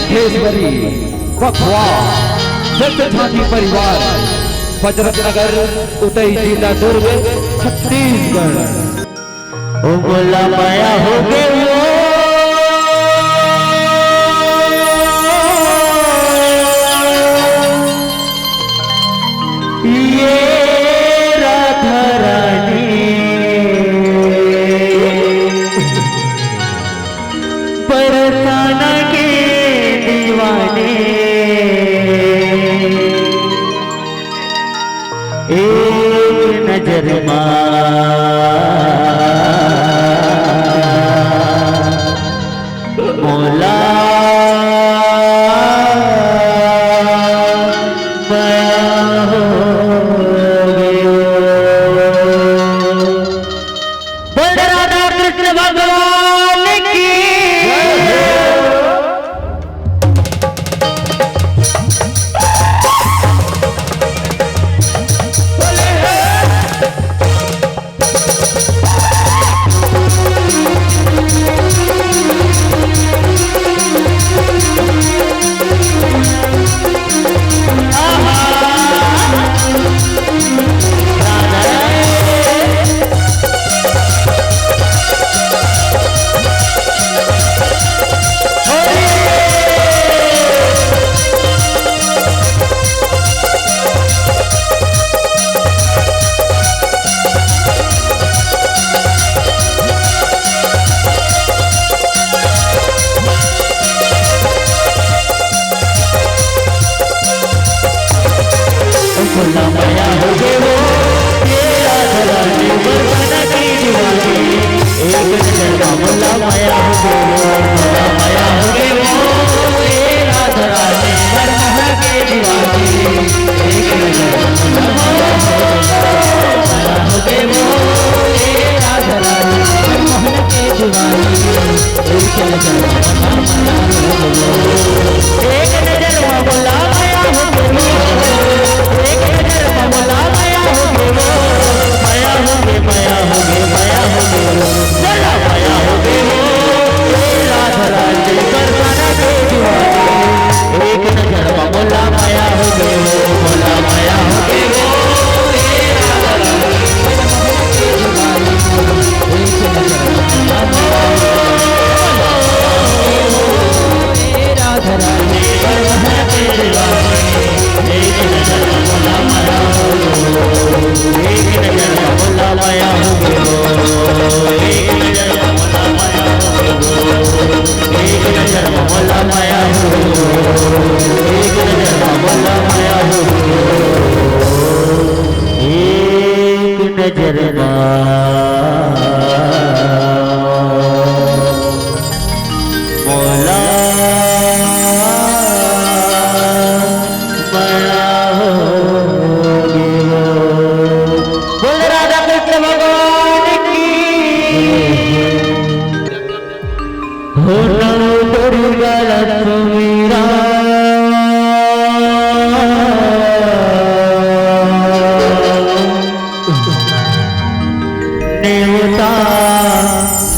सिद्धेश्वरी बखवा झांकी परिवार बजरंग नगर उदय जिला दुर्ग छत्तीसगढ़। ओ बोला माया हो गए ये राधा रानी बरसाना के दीवाने एक नजर मौला राधा कृष्ण भगवान की माया हो गए वो ये राधा रानी बरसाना की दीवानी एक नजर मौला माया हो गए वो माया हो गए वो ये राधा रानी बरसाना की दीवानी एक नजर मौला माया हो गए वो ये राधा रानी बरसाना की दीवानी एक नजर मौला माया हो गए एक नजर मौला माया हो गए मौला माया हो गए माया हो गए माया हो गए माया हो गए चला माया हो गए राधा रानी बरसाना के दीवाने एक नजर मौला माया हो गए मौला माया हो गए राधा रानी बरसाना के दीवाने एक नजर मौला माया राधा रानी बरसाना के दीवाने एक नजर मौला माया एक नजर मौला माया हो गए एक नजर मौला माया हो गए एक नजर मौला माया हो एक नजर मौला माया हो एक नजर मौला देवता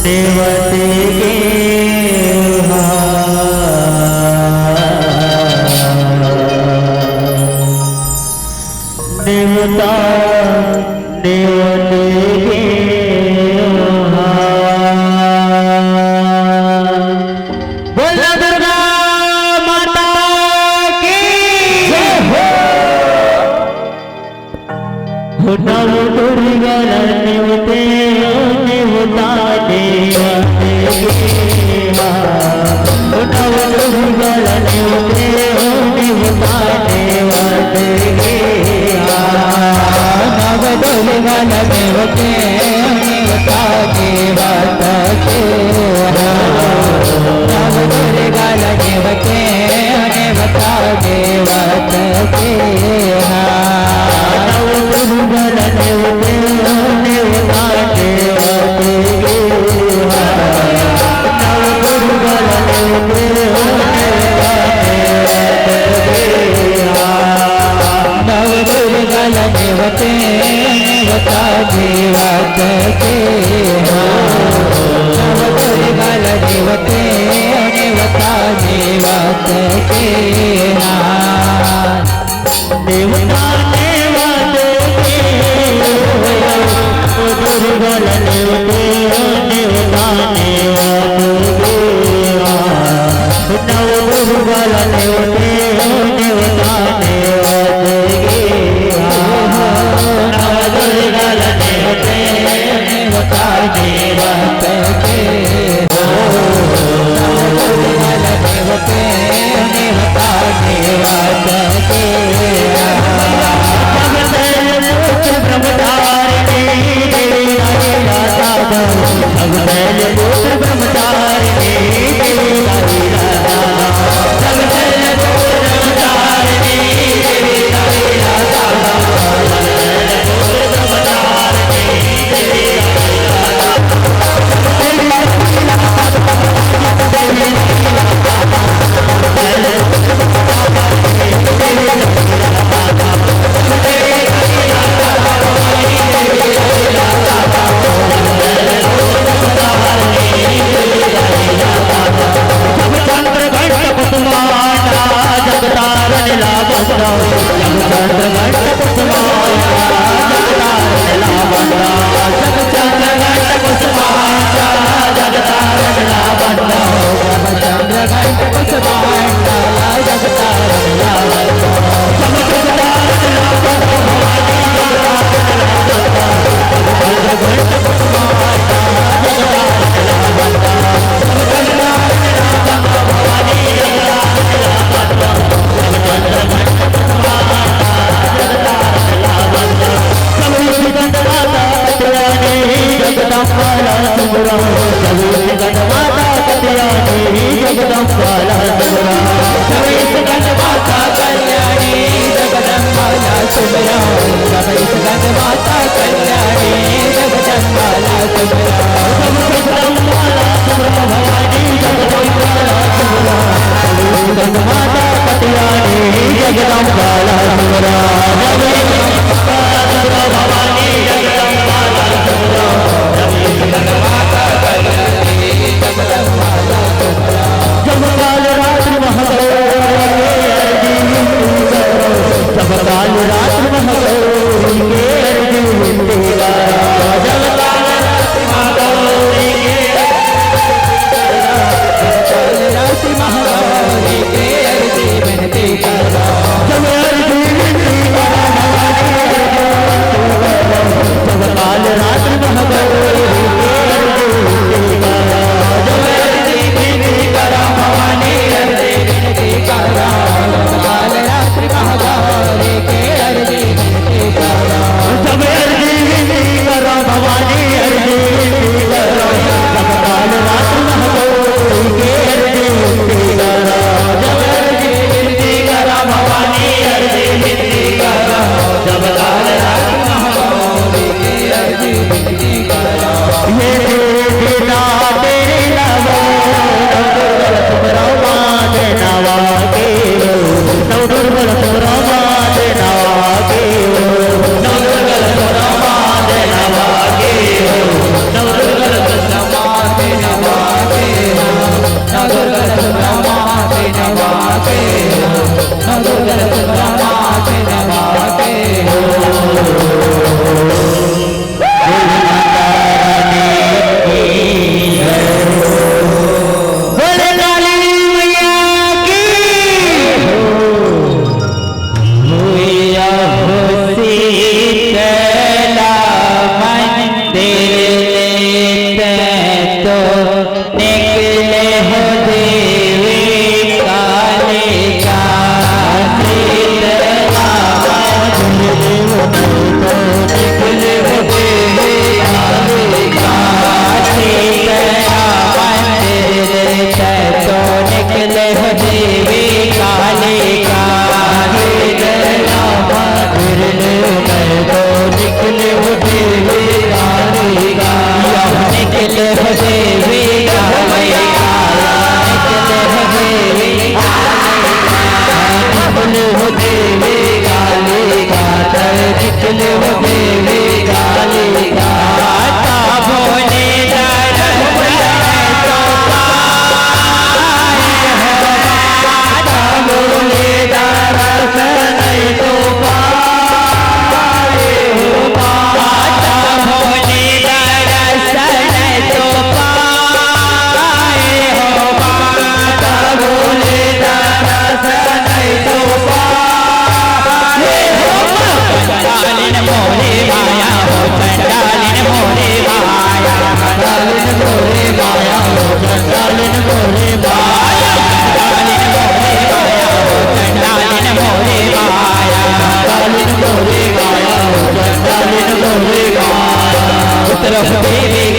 देवते के देवता देवते के बोला दुर्गा माता की हो नव दुर्गा देवते देवता देवते हो नव दुर्गा देवते देवता देवते नव दुर्गा देवते देवता देवते नव दुर्गा देवते देवता देवते नव दुर्गा देवते देवता देवते नव दुर्गा देवते नव दुर्गा देवते देवता देवते दुर्गल नेवते नेवताने नव दुर्गल नेवते नेवताने नव दुर्गल नेवते नेवताने निकले हो देवी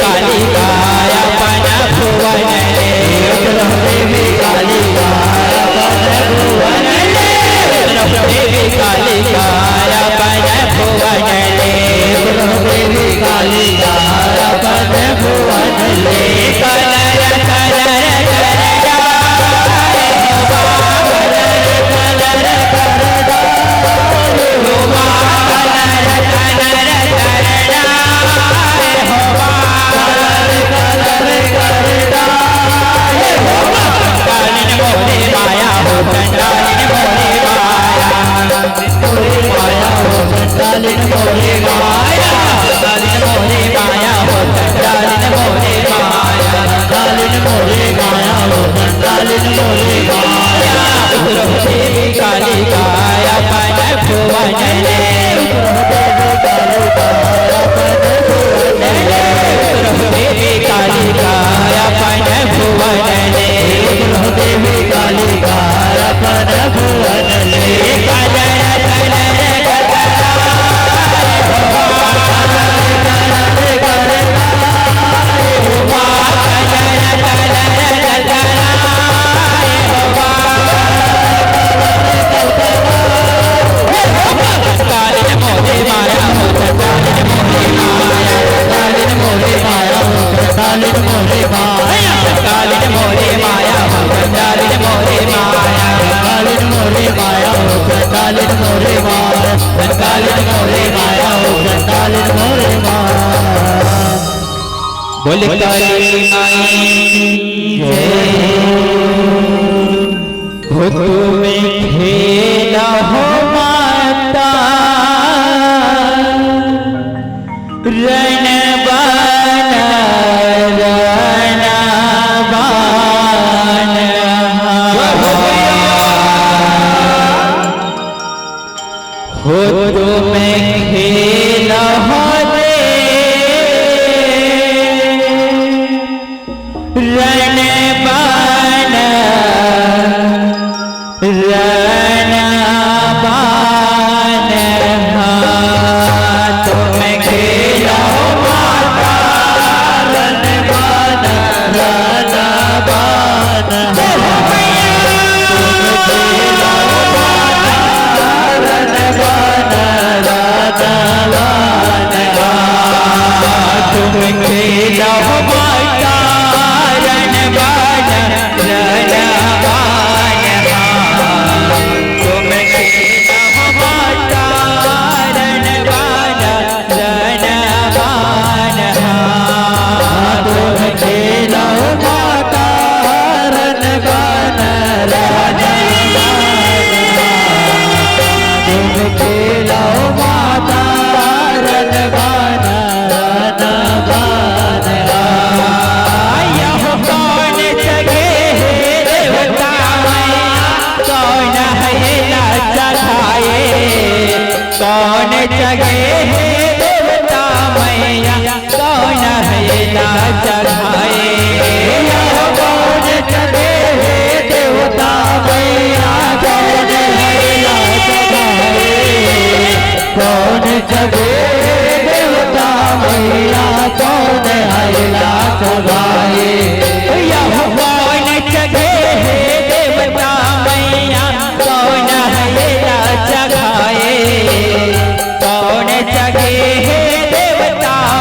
कालिका अपन भुवन ले वैष्णव देवी कालिका अपन भुवन ले वैष्णव देवी कालिका अपन भुवन ले वैष्णव देवी कालिका अपन भुवन ले कलर कलर बोले काली माई हो तुम्हें खेला हो माता रण बाना रण बाना हो तुम्हें खेला हो रण बान रण बान तुम खेलो माता रण बान रण बान तुम खेलो माता रण बान रण बान तुम खेलो माता कौन जगे है देवता मैया कौन है लाज चढ़ाए कौन जगे है देवता मैया कौन है लाज चढ़ाए कौन जगे देवता मैया कौन है लाज चढ़ाए कौन जगे है देवता मैया कौन है लाज चढ़ाए कौन जगे है देवता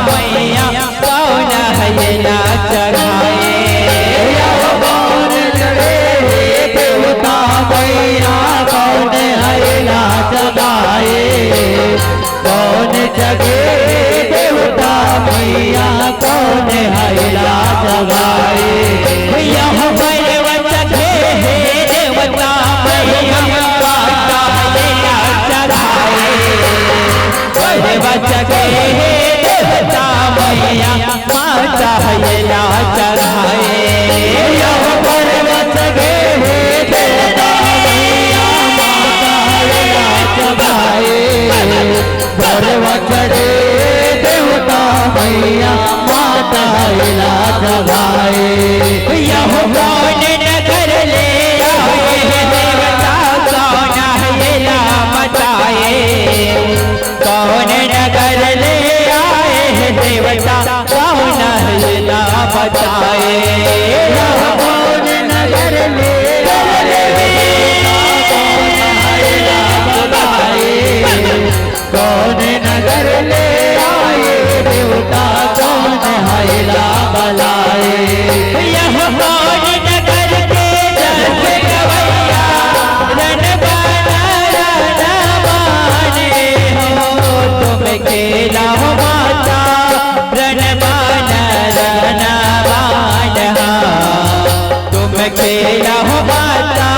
मैया कौन है लाज चढ़ाए कौन जगे है देवता मैया कौन है लाज चढ़ाए कौन जगे देवता मैया कौन है लाज चढ़ाए देवता मैया जगे है देवता मैया माता है लाज चढ़ाए जगे है देवता मैया माता है लाज चढ़ाए भरवा चढ़े देवता मैया माता है लाज चढ़ाए कौन नगर ले आए देवता कौन है बताए कौन नगर ले आए हैं देवता कौन है बचाए। यह कौन नगर ले कौन नगर ले आए देवता कौन हैला बलाए। यह कौन नगर के जस गवैया रण बाने हो तुम खेला हो माता रण बान तुम खेला हो माता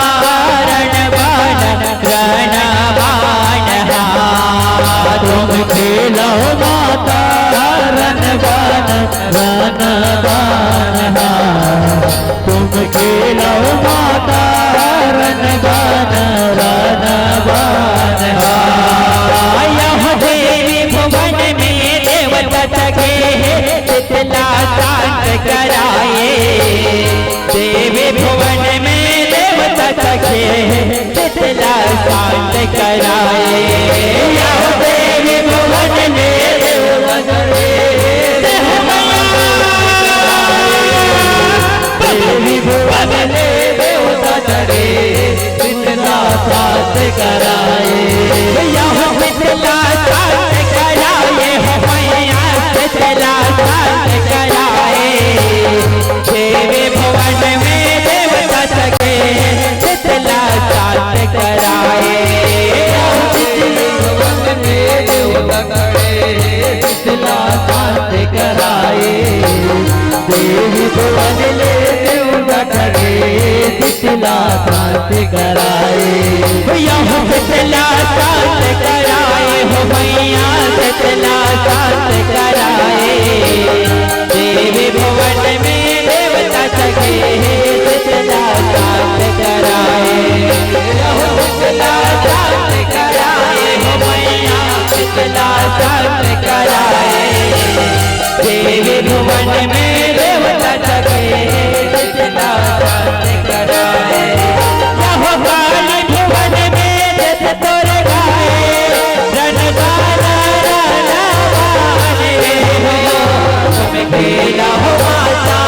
रण बान तुम खेला हो माता रन बान तुम खेला हो माता रन बान यह देवी भुवन में देवता सगे शीतला शांत कराए। देवी भुवन में देवता सगे शीतला शांत कराए। यह देवी भुवन में देवता सगे देवी भुवन में देवता सगे शीतला शांत कराए। यह शीतला शांत कराए हो मैया शीतला शांत कराए। देवी भुवन में देवता सगे शीतला शांत कराए। देवी भुवन में देवता सगे शीतला शांत कराए। देवी भुवन में देवता सगे शीतला शांत कराए। यह शीतला शांत कराए हो मैया शीतला शांत कराए। देवी भुवन में देवता सगे शीतला शांत कराए। यह शीतला शांत कराए हो मैया शीतला शांत कराए। देवी भुवन में देवता सगे शीतला शांत कराए। यह काली भुवन में जस तोर गाए रण बाना तुम खेला हो माता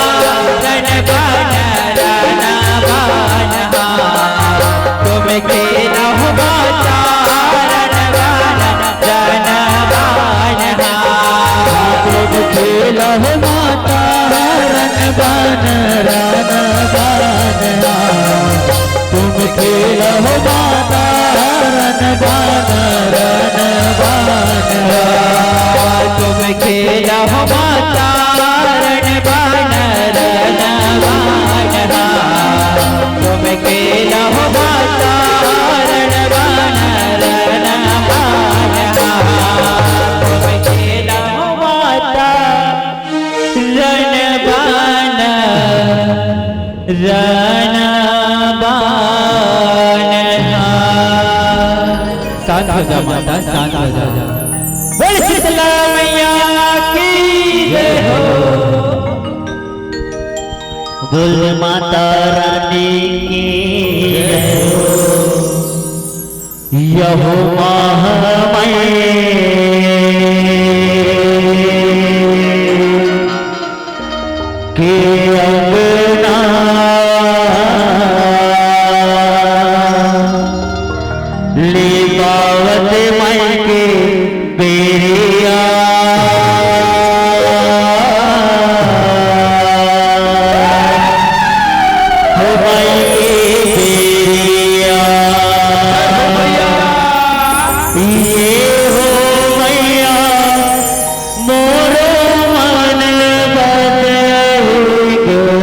रण बाना तुम खेला हो माता रण बाना तुम खेला हो माता रण बाना तुम खेला हो माता रण बाना तुम खेला हो माता रण बाना तुम खेला हो माता रण बाना तुम खेला हो माता शांत हो जा माता शांत हो जा। बोल शीतला मैया की जय हो। बोल माता रानी की जय हो। यह महामय के अंगना लीबावत मई के बेरिया हो मई के बेरिया ये हो मैया मोरो मन बदल गो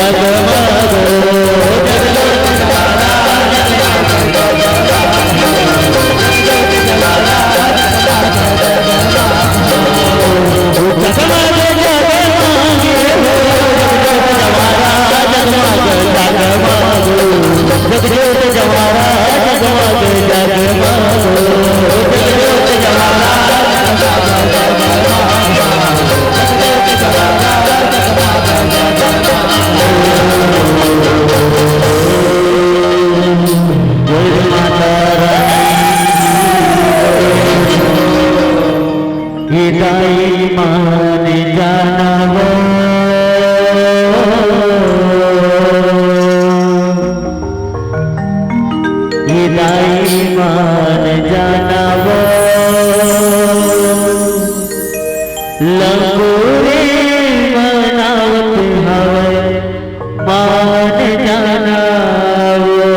जगमगो जगज्योति ज्वाला जगज्योति ज्वाला जगमग जगमगो जगज्योति ज्वाला हिदाई मान जाना वो हिदाई मान जाना वो लंगूरे मनावत हवे मान जाना वो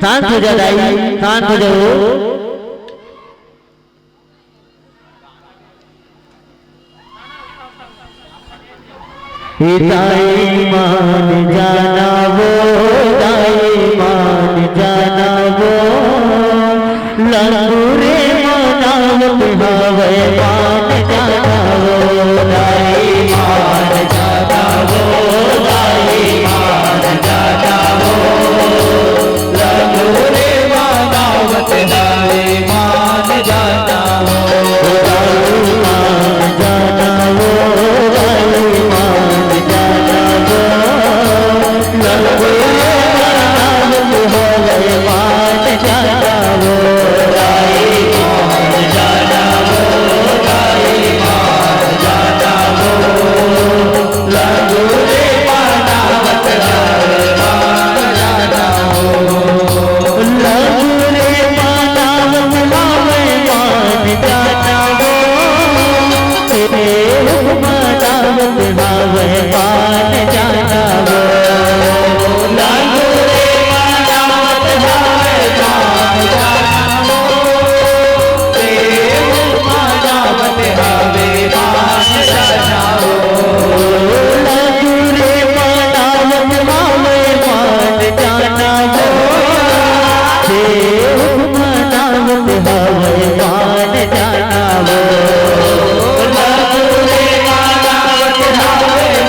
शांत हो जा दाई शांत हो जाओ दाई मान जाना वो दाई मान जाना वो लंगूरे मनावत हवे मान जाना वो दाई मान जाना वो दाई मान जाना वो लंगूरे मनावत हवे मान जाना वो दाई मान जाना वो दाई मान जाना वो लंगूरे मनावत हवे मान जाना वो दाई मान जाना वो दाई मान जाना वो लंगूरे मनावत हवे मान जाना वो लंगूरे मनावत हवे मान जाना वो तेरे मनावत हवे मान जाना वो लंगूरे मनावत हवे मान जाना वो तेरे मनावत हवे मान जाना वो लंगूरे मनावत हवे मान जाना वो तेरे मनावत हवे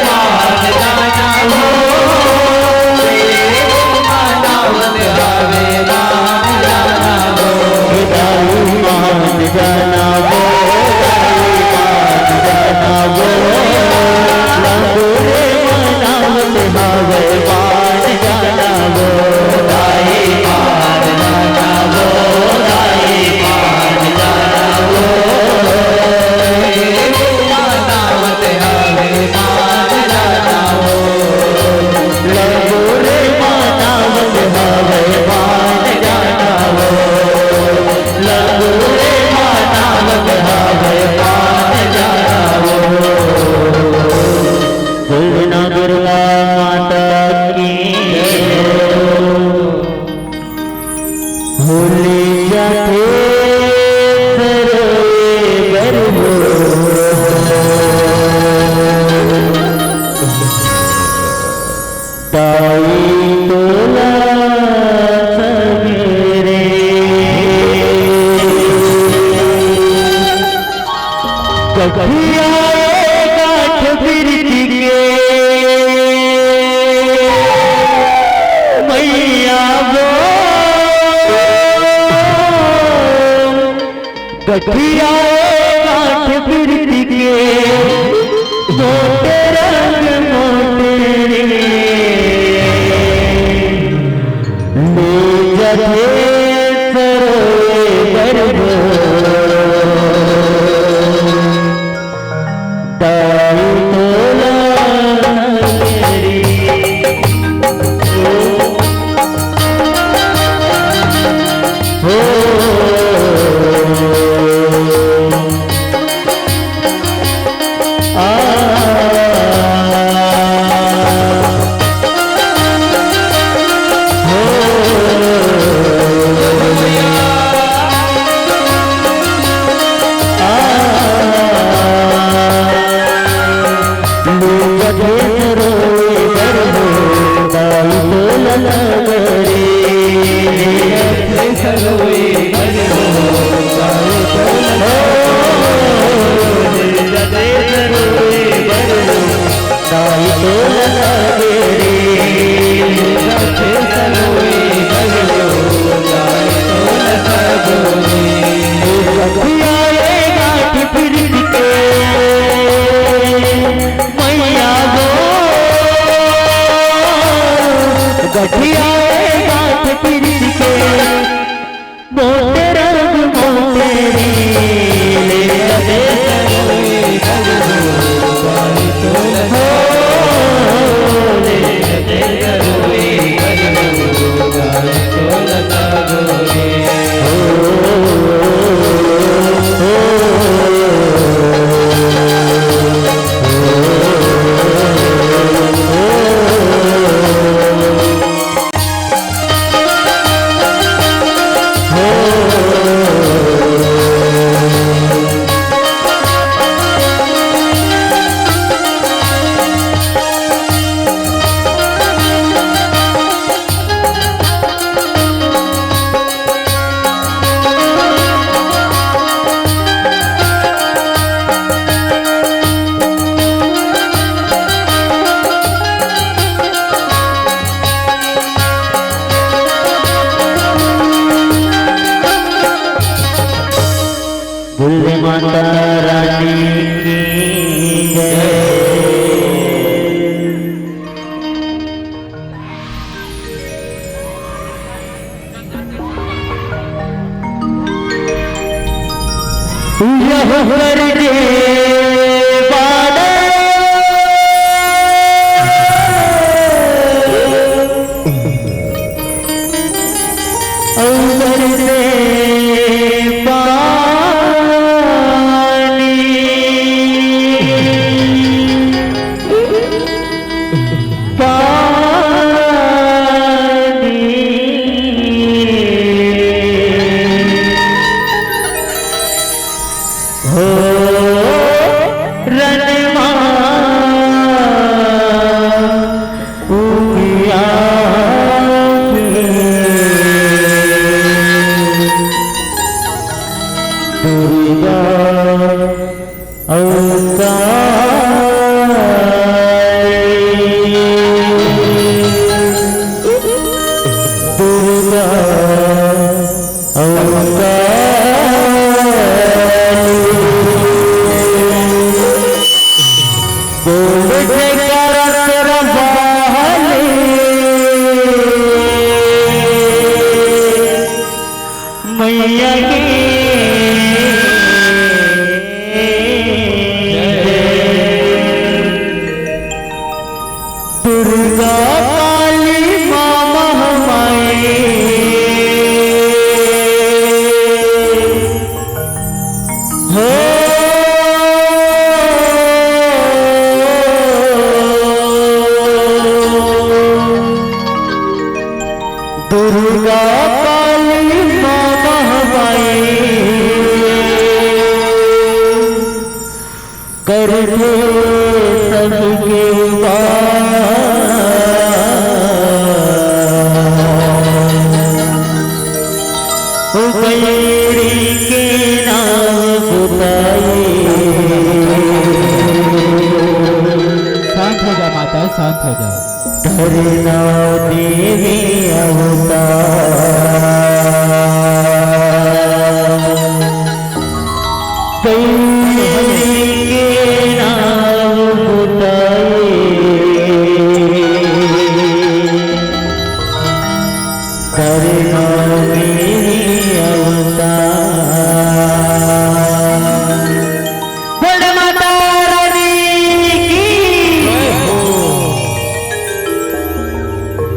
मान जाना वो लंगूरे मनावत हवे मान जाना वो तेरे मनावत हवे मान जाना वो दाई मान जाना वो दाई मान जाना वो लंगूरे मनावत हवे मान जाना वो दाई मान जाना वो दाई मान जाना वो मनावत हवे मान जाना वो लंगूरे मनावत हवे मान जाना वो लंगूरे मनावत हवे मान जाना वो दुर्गा दुर्गा माता की होली जाते दाई तोला सवेरे कभी आएगा ठबिरती के मैया वो कभी आएगा ठबिरती के मोटे रंग मोटे ले जथे सरोए गर्भ दाई तोला मेरी हो रनमा उगिया दुर्गा मैया दुर्गा काली माँ महामाई हो दुर्गा काली माँ महामाई करके सबके बैरी के नाम बताए। शांत हो जा माता, शांत हो जा। धरना देवी अवतार बैरी के नाम बताए। धरना देवी अवतार बड़ माता रानी की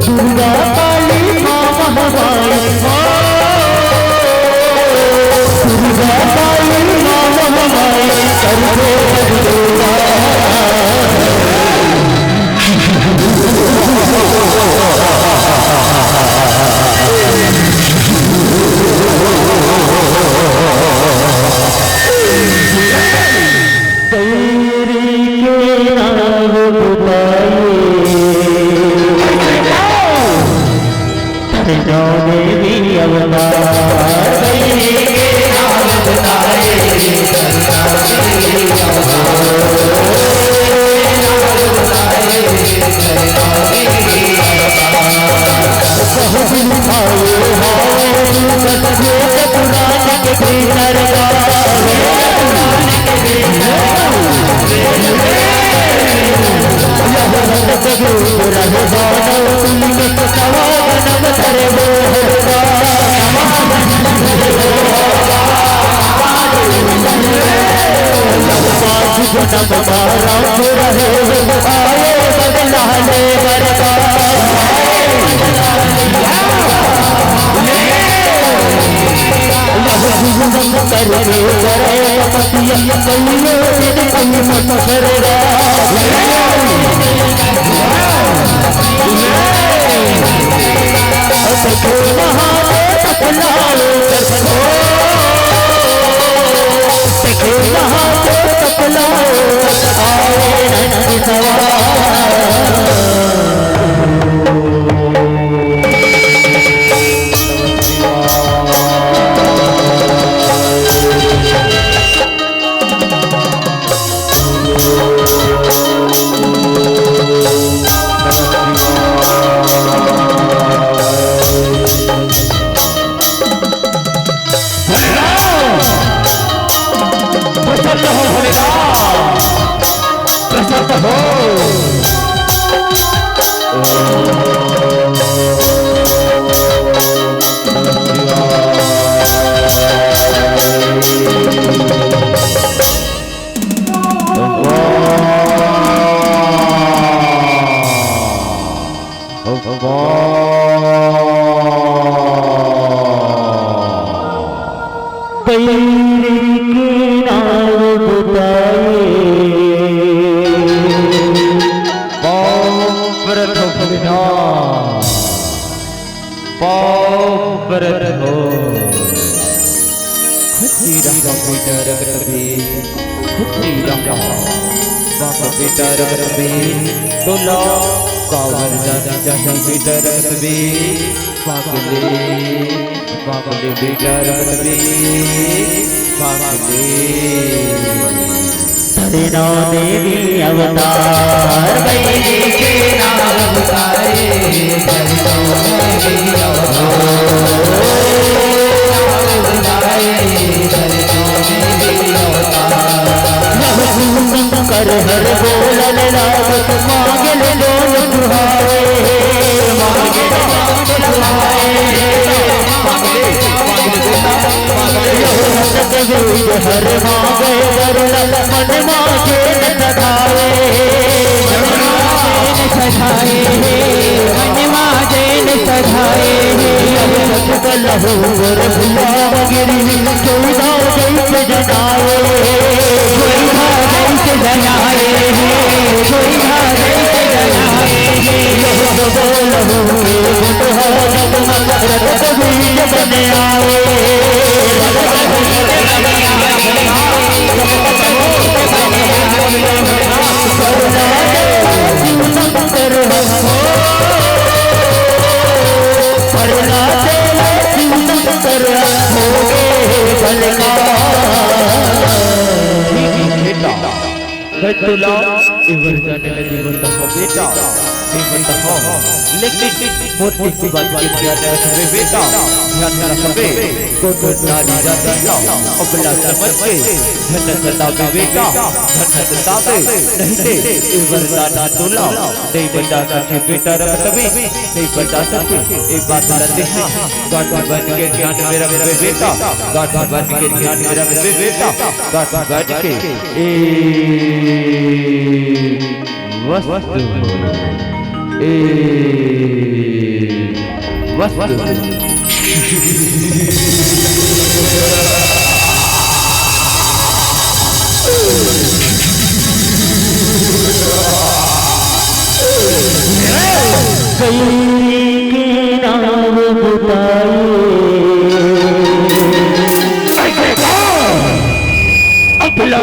दुर्गा काली माँ महामाई दुर्गा काली माँ महामाई करके खुशी रंग बाप बेटा रगत में तोला कावर जाने जाने बेटा रगत में पागले बेटा रगत में पागले धरना देवी अवतार बैरी के नाम अवतारे धरना देवी कर हर बोलल लागत मांगल लोल दुहाए मांगल दुहाए हर मांगे करल मन मांगे सधाए सधाए मन मांगे सधाए लहू और भुला गिरी चौदा जैसे जनाए जनाए कोई बने आए तुला इवर जाने लगी बंदा बेटा बेटा हो लेकिन मोटी सी बात किया जाए तो बेटा ध्यान रखबे को नारी जाता अपना समझ के धन सदा बेटा धन सदा नहीं से इवर जाना तुला नहीं बचा सके बेटा रखबे नहीं बचा सके एक बात लते हैं गाड़ी बन के ध्यान मेरा बेटा गाड़ी बन के ध्यान मेरा बेटा गाड़ी बन के वस्तु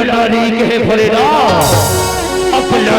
नारी के भरेरा अपना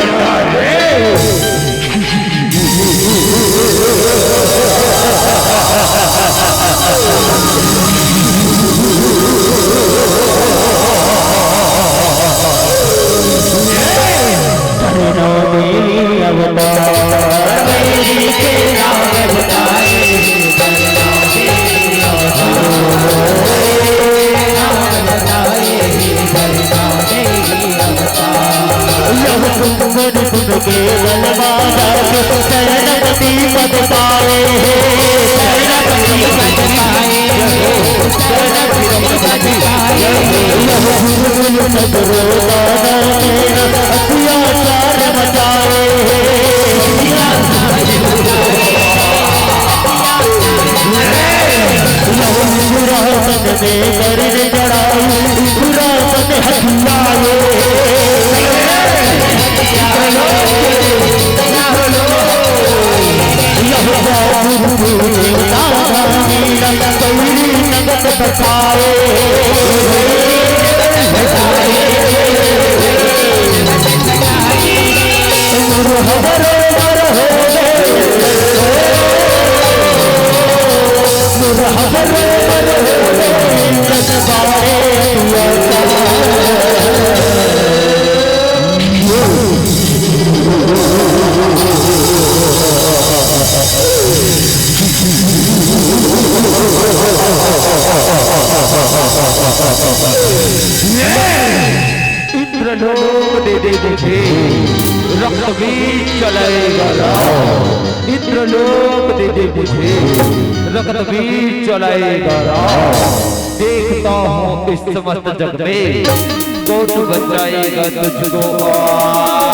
इंद्रलोक दे दे मुझे रक्त बीज चलाएगा इंद्रलोक दे दे मुझे रक्त बीज चलाएगा देखता हूँ इस समस्त जग में कौन बचाएगा तुझको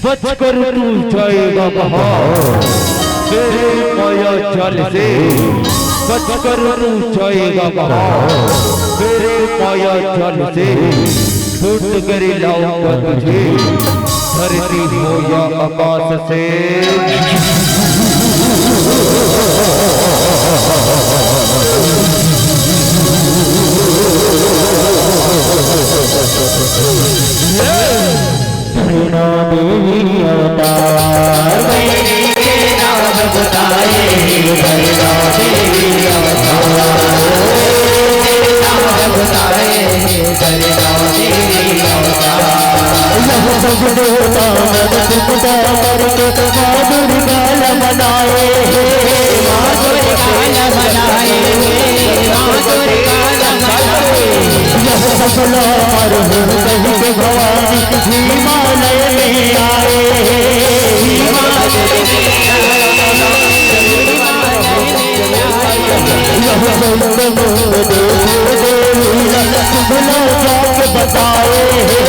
बचकर तू जाएगा कहाँ तेरे माया जाल से बचकर तू जाएगा कहाँ तेरे माया जाल से छूट कर लाऊंगा तुझे धरती हो या आकाश से नैना देवी अवतार के नाम बताए नैना देवी अवतार नाम बताए नैना देवी अवतार यह सब देवता मुक्ता करके माधुर गाल बनाए माधुर गाल बनाए माधुर गाल बनाए यह सफला और कहीं के भवानी हिमालय में आए हिमालय में यह सुबला जाके बताए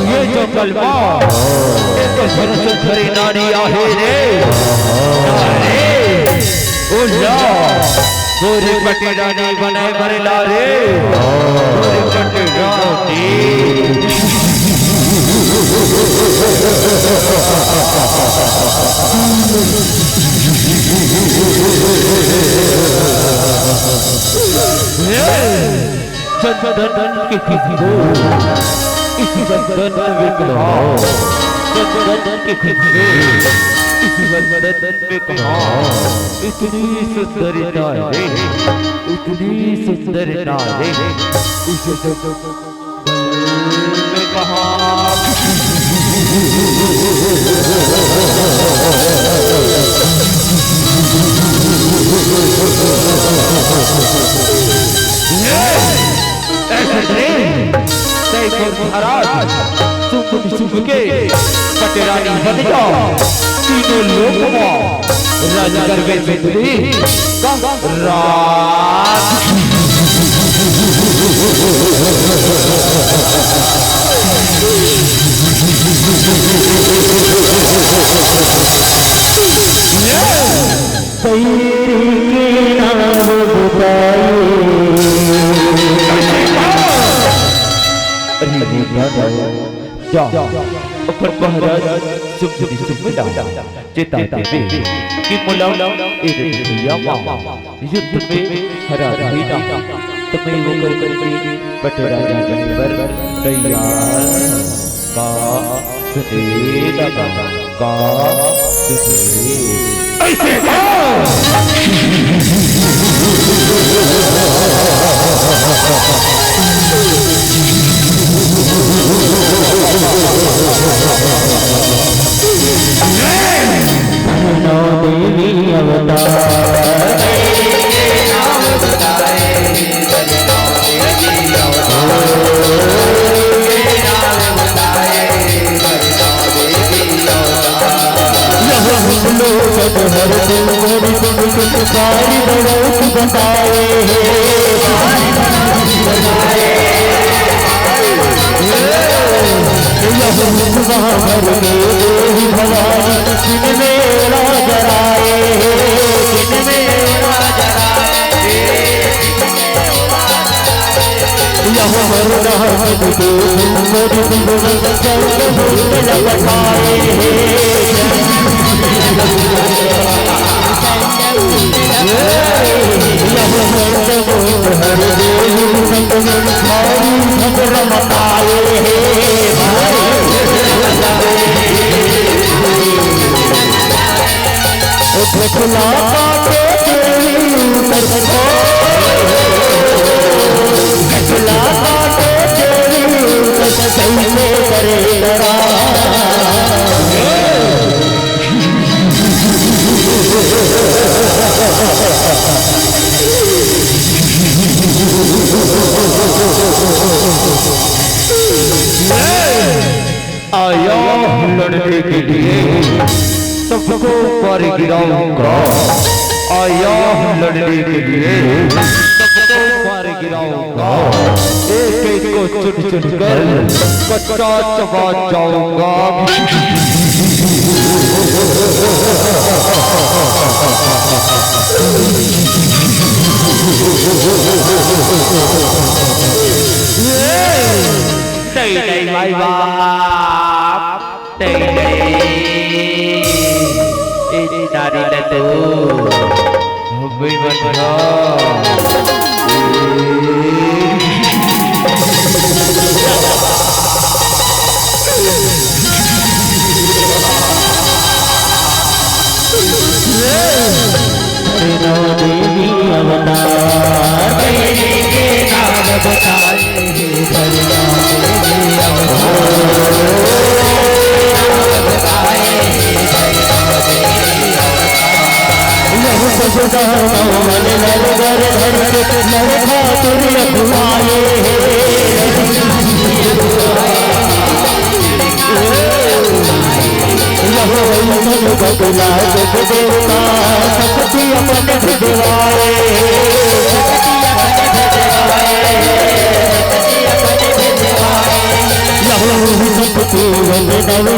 ये जो कलमा तो भरस खरी नारी आहे रे उल्ला गोरे पटे रानी बनाए मरे लारे गोरे पटे रानी चंदन की खुशबू इस बदन में कहा चंदन की खुशबू इस बदन में कहा इतनी सुंदरता है इतनी सुंदरता है इस बदन में कहा सुख के पटेरानी बन जाओ तीनों लोगों राजा करवे बिजली रात ऊपर महाराज सुमिला चेता देवी कि मुला या युद्ध में हरा दीना तुम्हें वो करके पटेरा पर तैयार का सुनेगा का सुने ऐसे देवी अवतार हर दिल मेरी सारी बड़ों बताए भवानी मेरा जराए यह मरना तुझको सुंदर सुंदर चल लपटाए यह मर्द हर देव संग मारी भद्र मताए खिला पाते खिला पाते कैसे करे लड़ा आया लड़ने के लिए सबको पर गिराऊंगा, आया लड़ने के लिए सबको पर गिराऊंगा, एक एक को चुन चुन कर कच्चा चबा जाऊंगा। नहीं भाई बाप तारी लड्डू भी बना देवी अवतार के नाम बताए देवी बदला देवता शक्ति अपने दिवाए शक्ति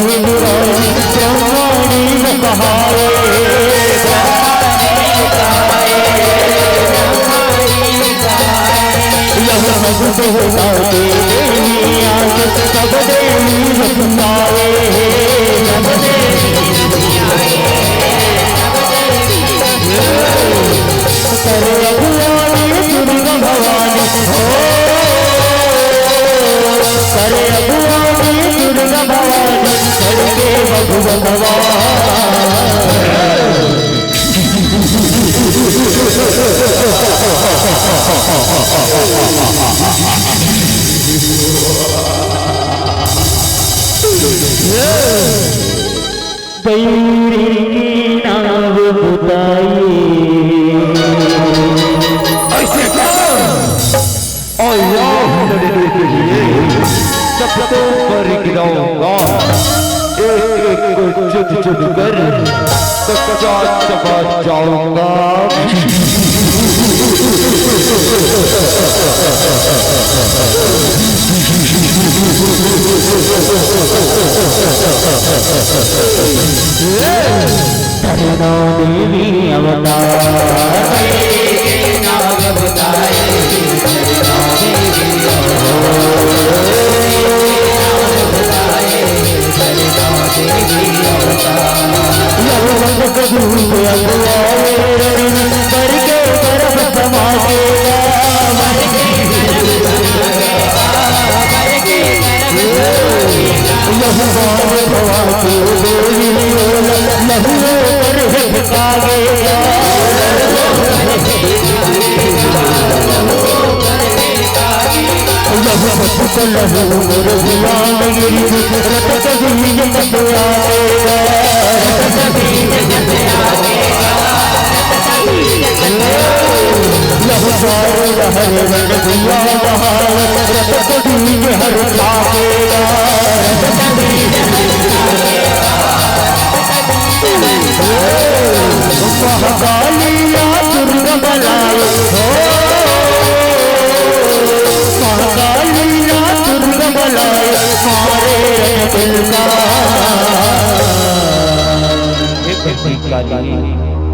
सबको पर गिराऊंगा, एक एक को चुन चुन कर कच्चा चबा जाऊंगा। देवी अवतार नाम बताए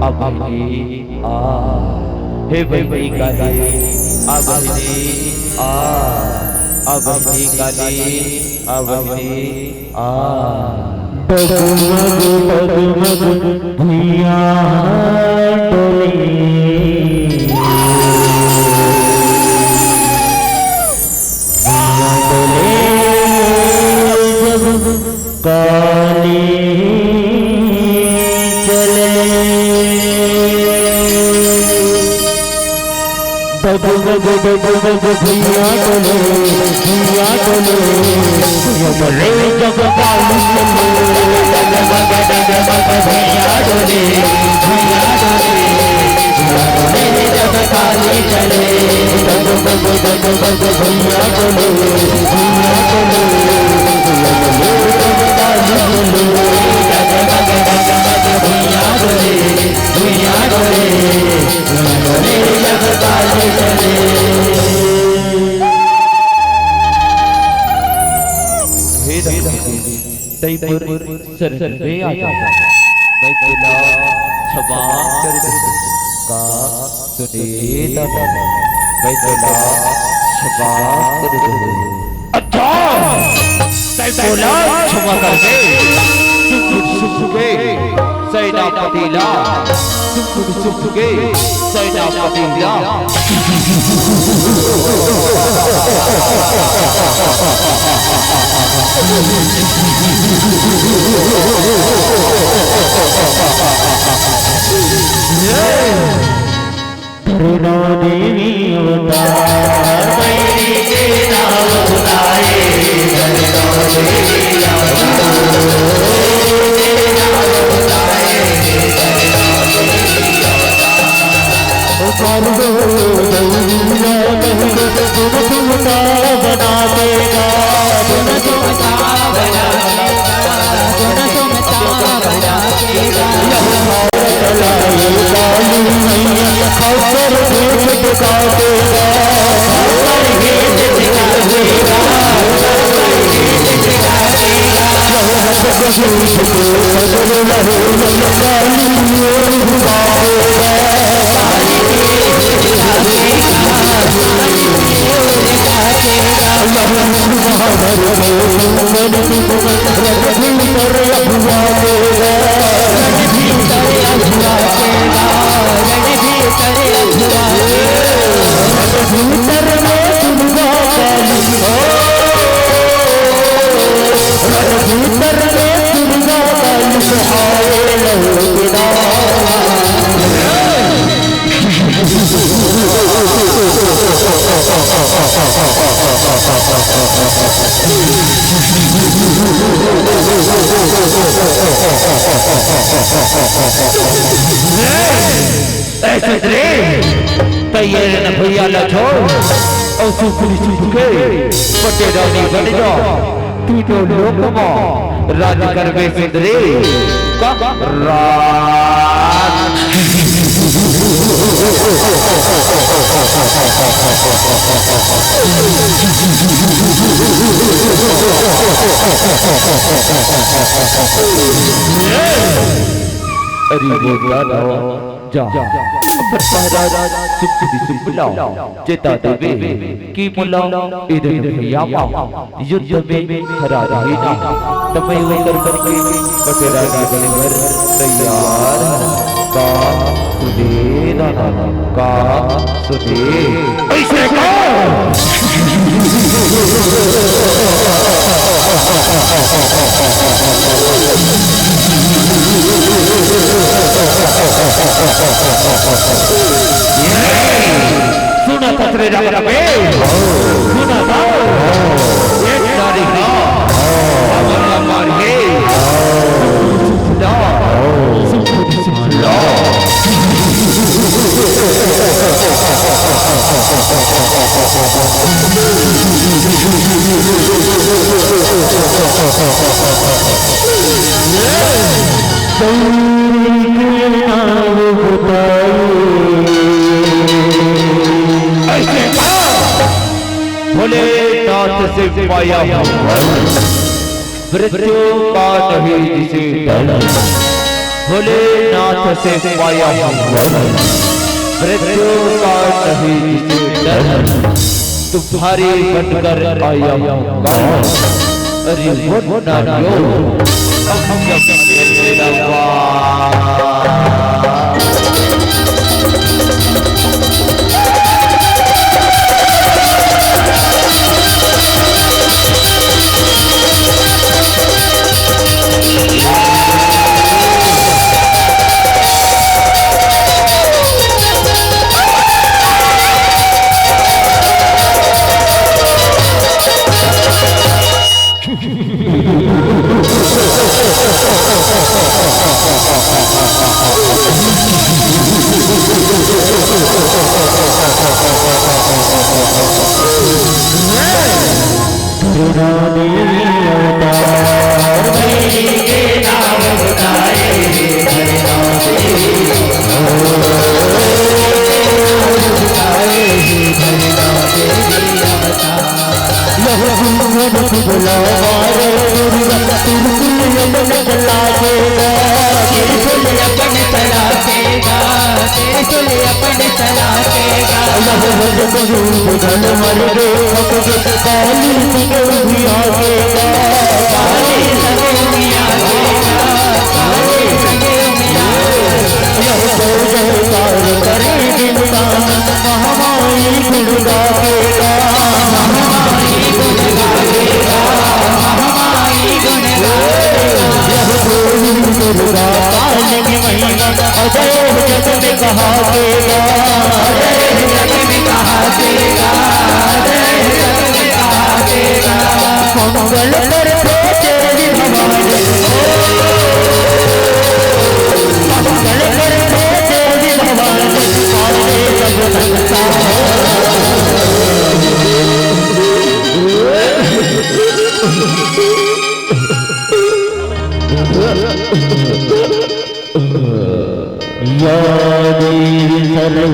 अब आ हे बहिनी काली आ बहिनी आ बहिनी काली आ बहिनी आ डगमग डगमग भैया डोले काली चले डगमग डगमग भैया डोले रे जग काली चले डगमग डगमग भैया डोले रे जग काली चले डगमग डगमग भैया डोले सर वे आ जाओ बैतुला छबा का सुने दादा बैतुला छबा अच्छा बैतुला छबा करके सुखुगे सैदा पतीला सुखुगे सैदा पतीला करुणा देवी अवतार बैरी के नाम बुलाए करुणा देवी तैयार न भैया ला छोड़ और सुखी सुखी पटे रानी बन जा तू तो लोक में राज कर बे सुंदरी का राज अरे बोला जा महाराज सुख बुलाओ चेता देवे की बुलाओ इधर भैया युद्ध में हरा रहेगा तमय होकर करके बटेरा के गले भर तैयार का सुधे दाना का सुधे ऐसे का सुना था तेरे रगड़ा पे सुना था एक तारीख हमारा मारिए भोलेनाथ से पाया मृत्यु का नहीं जिसे डर भोलेनाथ से पाया मृत्यु का नहीं डर, तुम्हारी बनकर आया हूँ कौन? अरे वो नारियो अब जब तेरा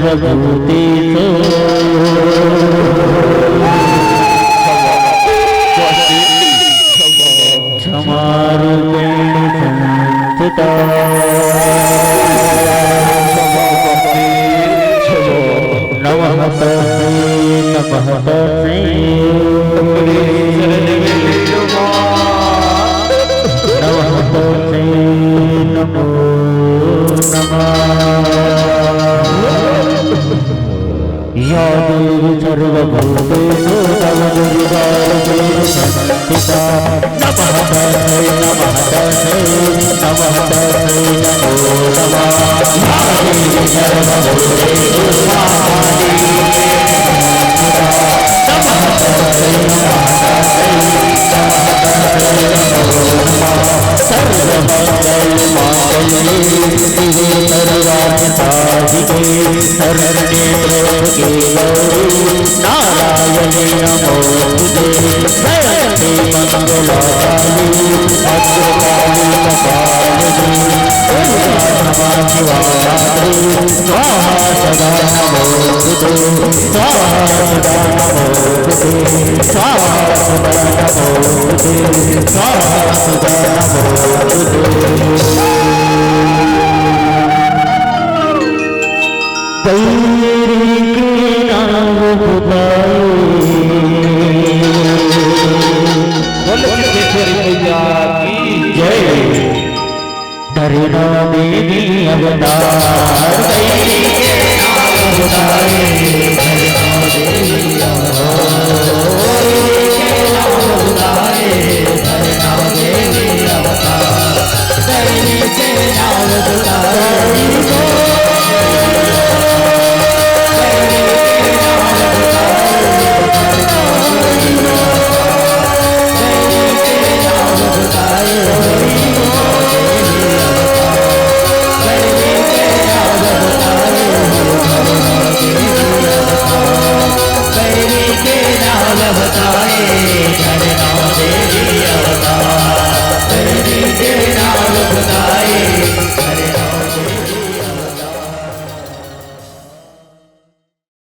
सर्वभूतेषु क्षमारूपेण संस्थिता नमः तस्मै नमः तस्मै नमः तस्मै नमो नमः या देवी सर्वभूतेषु तव दुर्गारूपेण संस्थिता नमः तस्मै नमः तस्मै नमः तस्मै नमो नमः या देवी सर्वभूतेषु शरण्ये त्र्यंबके गौरी नारायणे नमोस्तुते जयते मंगलाकाली भद्रकाली कपालिनी दुर्गा शिवात्री स्वाहा सदा नमोस्तुते स्वाहा सदा नमोस्तुते स्वाहा सदा नमोस्तुते स्वाहा सदा नमोस्तुते तेरे के नाम बुलाए जय धरना देवी अवतार तेरे के नाम बुलाए धरना देवी अवतार तेरे के नाम बुलाए बताए